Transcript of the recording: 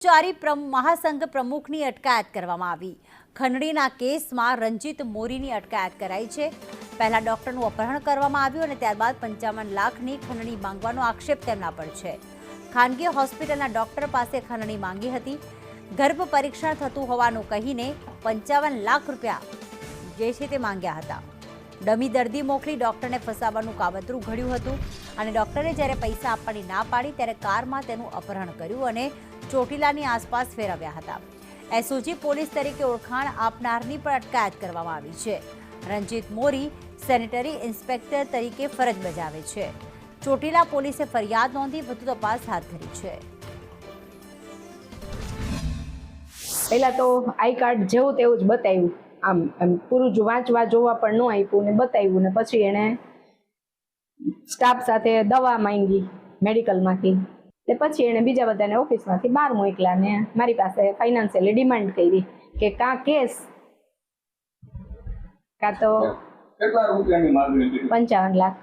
ચારી મહાસંઘ પ્રમુખની અટકાયત કરવામાં આવી। ખંડણીના કેસમાં રંજીત મોરીની અટકાયત કરાઈ છે। પહેલા ડોક્ટરનું અપહરણ કરવામાં આવ્યું અને ત્યારબાદ 55 લાખની ખંડણી માંગવાનો આક્ષેપ તેમના પર છે। ખાનગી હોસ્પિટલના ડોક્ટર પાસે ખંડણી માંગી હતી। ગર્ભ પરીક્ષણ થતું હોવાનું કહીને 55 લાખ રૂપિયા જે છે તે માંગ્યા હતા। ડમી દર્દી મોકલી ડોક્ટરને ફસાવવાનું કાવતરું ઘડ્યું હતું અને ડોક્ટરે જ્યારે પૈસા આપવાની ના પાડી ત્યારે કારમાં તેનું અપહરણ કર્યું અને ચોટીલાની આસપાસ ફેરવ્યા હતા। એસઓજી પોલીસ તરીકે ઓળખાણ આપનારની પણ અટકાયત કરવામાં આવી છે। રંજીત મોરી સેનેટરી ઇન્સ્પેક્ટર તરીકે ફરજ બજાવે છે। ચોટીલા પોલીસે ફરિયાદ નોંધી વધુ તપાસ હાથ ધરી છે। પહેલા તો આઈ કાર્ડ જેવું તેવું જ બતાવ્યું, આમ પૂરું વાંચવા જોવા પણ ન આપ્યું ને બતાવ્યું ને પછી એણે સ્ટાફ સાથે દવા માંગી મેડિકલમાંથી, તે પછી એણે બીજા બધાને ઓફિસમાંથી બહાર મોકલા ને મારી પાસે ફાઇનાન્શિયલી ડિમાન્ડ કરી કે કાં કેસ કાં તો 55 લાખ।